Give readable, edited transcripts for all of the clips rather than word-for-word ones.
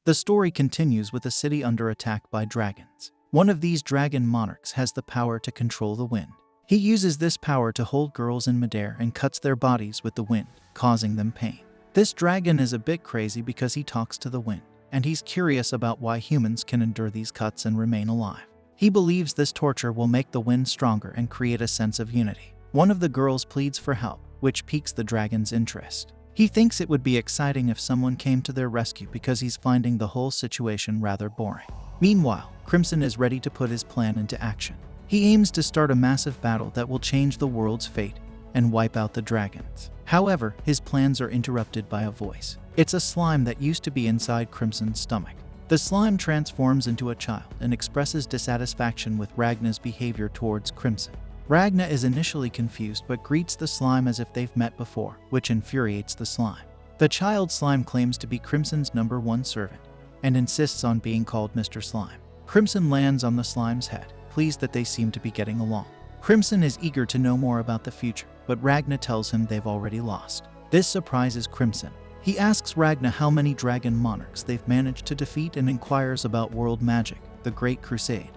The story continues with a city under attack by dragons. One of these dragon monarchs has the power to control the wind. He uses this power to hold girls in midair and cuts their bodies with the wind, causing them pain. This dragon is a bit crazy because he talks to the wind, and he's curious about why humans can endure these cuts and remain alive. He believes this torture will make the wind stronger and create a sense of unity. One of the girls pleads for help, which piques the dragon's interest. He thinks it would be exciting if someone came to their rescue because he's finding the whole situation rather boring. Meanwhile, Crimson is ready to put his plan into action. He aims to start a massive battle that will change the world's fate and wipe out the dragons. However, his plans are interrupted by a voice. It's a slime that used to be inside Crimson's stomach. The slime transforms into a child and expresses dissatisfaction with Ragna's behavior towards Crimson. Ragna is initially confused but greets the slime as if they've met before, which infuriates the slime. The child slime claims to be Crimson's #1 servant and insists on being called Mr. Slime. Crimson lands on the slime's head, pleased that they seem to be getting along. Crimson is eager to know more about the future, but Ragna tells him they've already lost. This surprises Crimson. He asks Ragna how many dragon monarchs they've managed to defeat and inquires about world magic, the Great Crusade,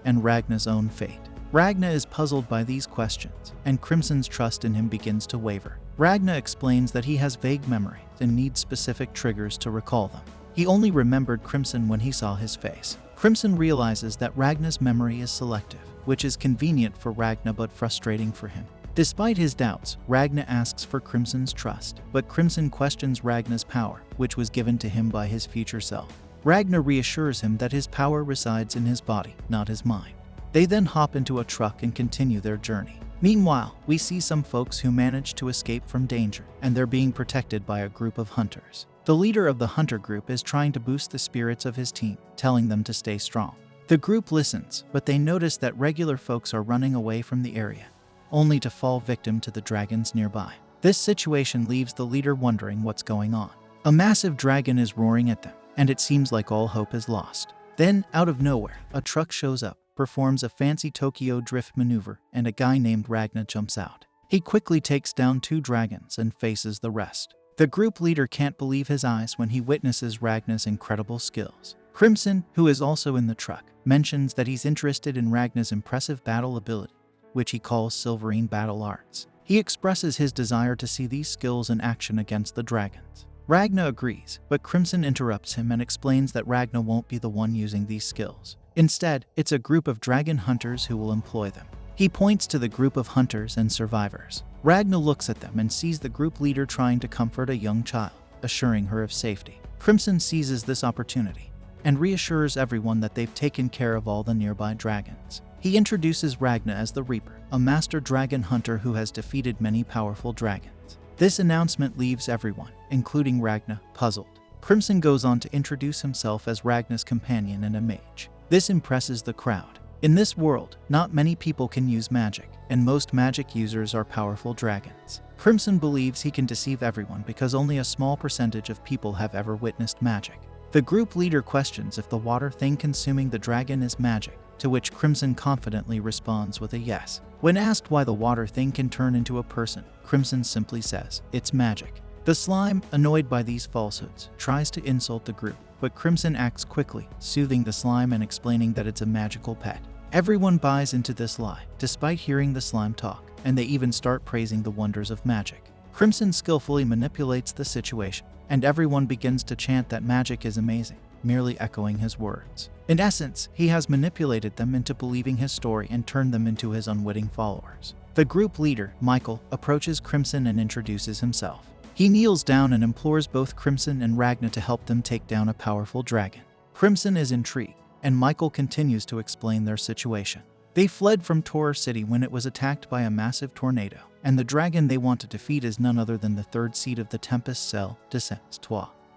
and Ragna's own fate. Ragna is puzzled by these questions, and Crimson's trust in him begins to waver. Ragna explains that he has vague memories and needs specific triggers to recall them. He only remembered Crimson when he saw his face. Crimson realizes that Ragna's memory is selective, which is convenient for Ragna but frustrating for him. Despite his doubts, Ragna asks for Crimson's trust, but Crimson questions Ragna's power, which was given to him by his future self. Ragna reassures him that his power resides in his body, not his mind. They then hop into a truck and continue their journey. Meanwhile, we see some folks who manage to escape from danger, and they're being protected by a group of hunters. The leader of the hunter group is trying to boost the spirits of his team, telling them to stay strong. The group listens, but they notice that regular folks are running away from the area, only to fall victim to the dragons nearby. This situation leaves the leader wondering what's going on. A massive dragon is roaring at them, and it seems like all hope is lost. Then, out of nowhere, a truck shows up, performs a fancy Tokyo drift maneuver, and a guy named Ragna jumps out. He quickly takes down 2 dragons and faces the rest. The group leader can't believe his eyes when he witnesses Ragna's incredible skills. Crimson, who is also in the truck, mentions that he's interested in Ragna's impressive battle ability, which he calls Silverine Battle Arts. He expresses his desire to see these skills in action against the dragons. Ragna agrees, but Crimson interrupts him and explains that Ragna won't be the one using these skills. Instead, it's a group of dragon hunters who will employ them. He points to the group of hunters and survivors. Ragna looks at them and sees the group leader trying to comfort a young child, assuring her of safety. Crimson seizes this opportunity and reassures everyone that they've taken care of all the nearby dragons. He introduces Ragna as the Reaper, a master dragon hunter who has defeated many powerful dragons. This announcement leaves everyone, including Ragna, puzzled. Crimson goes on to introduce himself as Ragna's companion and a mage. This impresses the crowd. In this world, not many people can use magic, and most magic users are powerful dragons. Crimson believes he can deceive everyone because only a small percentage of people have ever witnessed magic. The group leader questions if the water thing consuming the dragon is magic, to which Crimson confidently responds with a yes. When asked why the water thing can turn into a person, Crimson simply says, "It's magic." The slime, annoyed by these falsehoods, tries to insult the group, but Crimson acts quickly, soothing the slime and explaining that it's a magical pet. Everyone buys into this lie, despite hearing the slime talk, and they even start praising the wonders of magic. Crimson skillfully manipulates the situation, and everyone begins to chant that magic is amazing, merely echoing his words. In essence, he has manipulated them into believing his story and turned them into his unwitting followers. The group leader, Michael, approaches Crimson and introduces himself. He kneels down and implores both Crimson and Ragna to help them take down a powerful dragon. Crimson is intrigued, and Michael continues to explain their situation. They fled from Tor City when it was attacked by a massive tornado, and the dragon they want to defeat is none other than the 3rd seed of the Tempest cell, Desaz.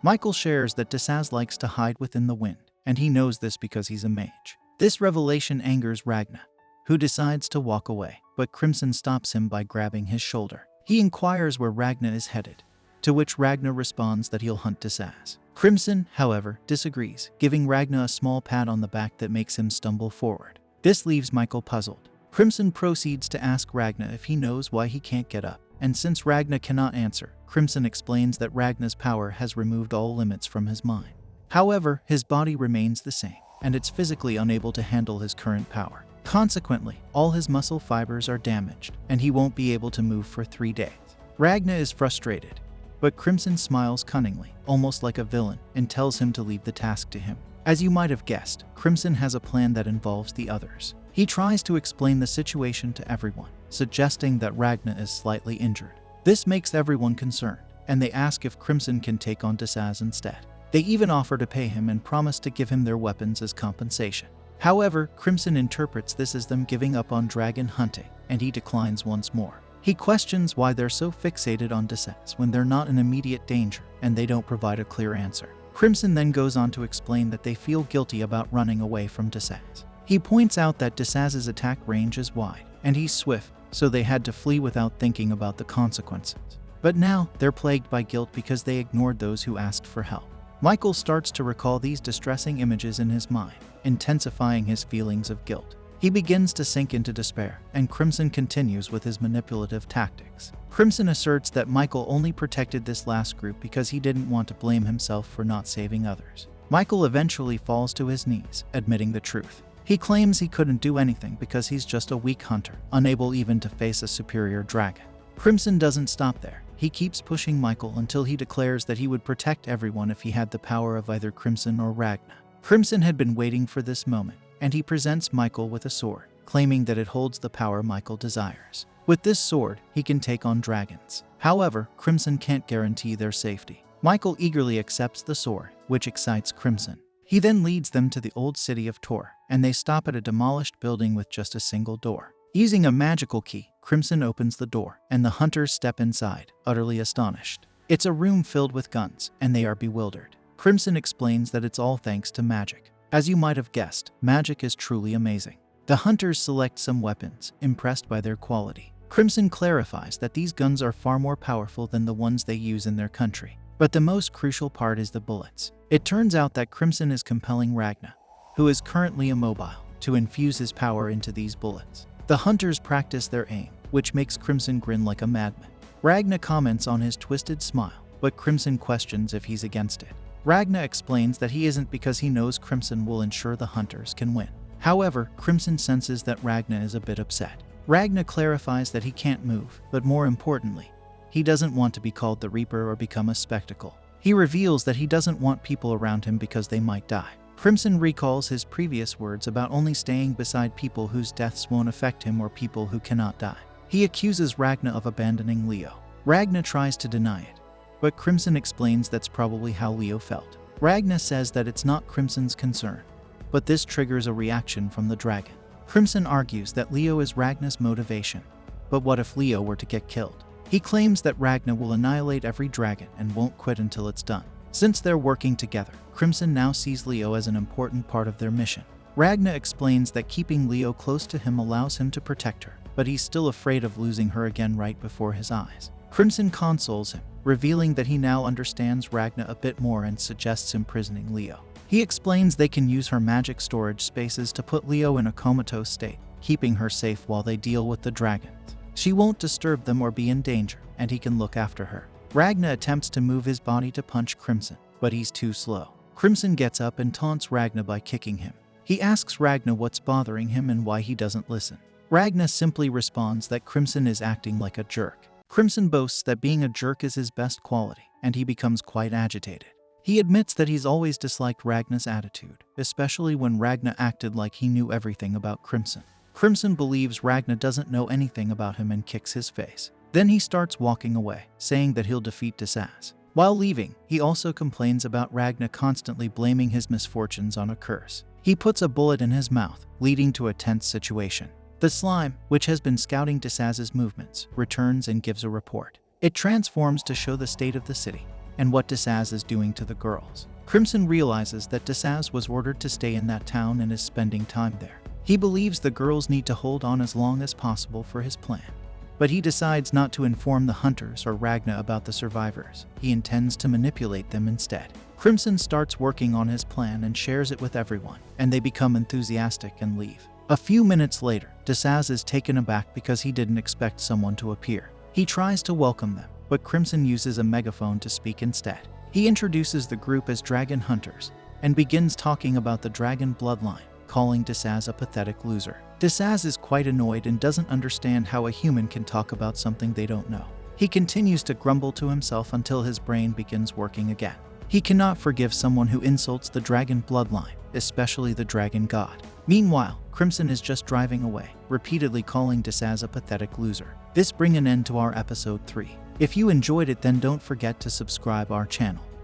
Michael shares that Desaz likes to hide within the wind, and he knows this because he's a mage. This revelation angers Ragna, who decides to walk away, but Crimson stops him by grabbing his shoulder. He inquires where Ragna is headed, to which Ragna responds that he'll hunt Desaz. Crimson, however, disagrees, giving Ragna a small pat on the back that makes him stumble forward. This leaves Michael puzzled. Crimson proceeds to ask Ragna if he knows why he can't get up, and since Ragna cannot answer, Crimson explains that Ragna's power has removed all limits from his mind. However, his body remains the same, and it's physically unable to handle his current power. Consequently, all his muscle fibers are damaged, and he won't be able to move for 3 days. Ragna is frustrated, but Crimson smiles cunningly, almost like a villain, and tells him to leave the task to him. As you might have guessed, Crimson has a plan that involves the others. He tries to explain the situation to everyone, suggesting that Ragna is slightly injured. This makes everyone concerned, and they ask if Crimson can take on Desaz instead. They even offer to pay him and promise to give him their weapons as compensation. However, Crimson interprets this as them giving up on dragon hunting, and he declines once more. He questions why they're so fixated on Desaz when they're not in immediate danger, and they don't provide a clear answer. Crimson then goes on to explain that they feel guilty about running away from Desaz. He points out that Desaz's attack range is wide, and he's swift, so they had to flee without thinking about the consequences. But now, they're plagued by guilt because they ignored those who asked for help. Michael starts to recall these distressing images in his mind, intensifying his feelings of guilt. He begins to sink into despair, and Crimson continues with his manipulative tactics. Crimson asserts that Michael only protected this last group because he didn't want to blame himself for not saving others. Michael eventually falls to his knees, admitting the truth. He claims he couldn't do anything because he's just a weak hunter, unable even to face a superior dragon. Crimson doesn't stop there. He keeps pushing Michael until he declares that he would protect everyone if he had the power of either Crimson or Ragna. Crimson had been waiting for this moment, and he presents Michael with a sword, claiming that it holds the power Michael desires. With this sword, he can take on dragons. However, Crimson can't guarantee their safety. Michael eagerly accepts the sword, which excites Crimson. He then leads them to the old city of Tor, and they stop at a demolished building with just a single door. Using a magical key, Crimson opens the door, and the hunters step inside, utterly astonished. It's a room filled with guns, and they are bewildered. Crimson explains that it's all thanks to magic. As you might have guessed, magic is truly amazing. The hunters select some weapons, impressed by their quality. Crimson clarifies that these guns are far more powerful than the ones they use in their country. But the most crucial part is the bullets. It turns out that Crimson is compelling Ragna, who is currently immobile, to infuse his power into these bullets. The hunters practice their aim, which makes Crimson grin like a madman. Ragna comments on his twisted smile, but Crimson questions if he's against it. Ragna explains that he isn't because he knows Crimson will ensure the hunters can win. However, Crimson senses that Ragna is a bit upset. Ragna clarifies that he can't move, but more importantly, he doesn't want to be called the Reaper or become a spectacle. He reveals that he doesn't want people around him because they might die. Crimson recalls his previous words about only staying beside people whose deaths won't affect him or people who cannot die. He accuses Ragna of abandoning Leo. Ragna tries to deny it, but Crimson explains that's probably how Leo felt. Ragna says that it's not Crimson's concern, but this triggers a reaction from the dragon. Crimson argues that Leo is Ragna's motivation, but what if Leo were to get killed? He claims that Ragna will annihilate every dragon and won't quit until it's done. Since they're working together, Crimson now sees Leo as an important part of their mission. Ragna explains that keeping Leo close to him allows him to protect her, but he's still afraid of losing her again right before his eyes. Crimson consoles him, revealing that he now understands Ragna a bit more and suggests imprisoning Leo. He explains they can use her magic storage spaces to put Leo in a comatose state, keeping her safe while they deal with the dragons. She won't disturb them or be in danger, and he can look after her. Ragna attempts to move his body to punch Crimson, but he's too slow. Crimson gets up and taunts Ragna by kicking him. He asks Ragna what's bothering him and why he doesn't listen. Ragna simply responds that Crimson is acting like a jerk. Crimson boasts that being a jerk is his best quality, and he becomes quite agitated. He admits that he's always disliked Ragna's attitude, especially when Ragna acted like he knew everything about Crimson. Crimson believes Ragna doesn't know anything about him and kicks his face. Then he starts walking away, saying that he'll defeat Desaz. While leaving, he also complains about Ragna constantly blaming his misfortunes on a curse. He puts a bullet in his mouth, leading to a tense situation. The slime, which has been scouting Desaz's movements, returns and gives a report. It transforms to show the state of the city and what Desaz is doing to the girls. Crimson realizes that Desaz was ordered to stay in that town and is spending time there. He believes the girls need to hold on as long as possible for his plan. But he decides not to inform the hunters or Ragna about the survivors. He intends to manipulate them instead. Crimson starts working on his plan and shares it with everyone, and they become enthusiastic and leave. A few minutes later, Desaz is taken aback because he didn't expect someone to appear. He tries to welcome them, but Crimson uses a megaphone to speak instead. He introduces the group as dragon hunters, and begins talking about the dragon bloodline, calling Desaz a pathetic loser. Desaz is quite annoyed and doesn't understand how a human can talk about something they don't know. He continues to grumble to himself until his brain begins working again. He cannot forgive someone who insults the dragon bloodline, especially the dragon god. Meanwhile, Crimson is just driving away, repeatedly calling Desaz a pathetic loser. This brings an end to our episode 3. If you enjoyed it, then don't forget to subscribe our channel.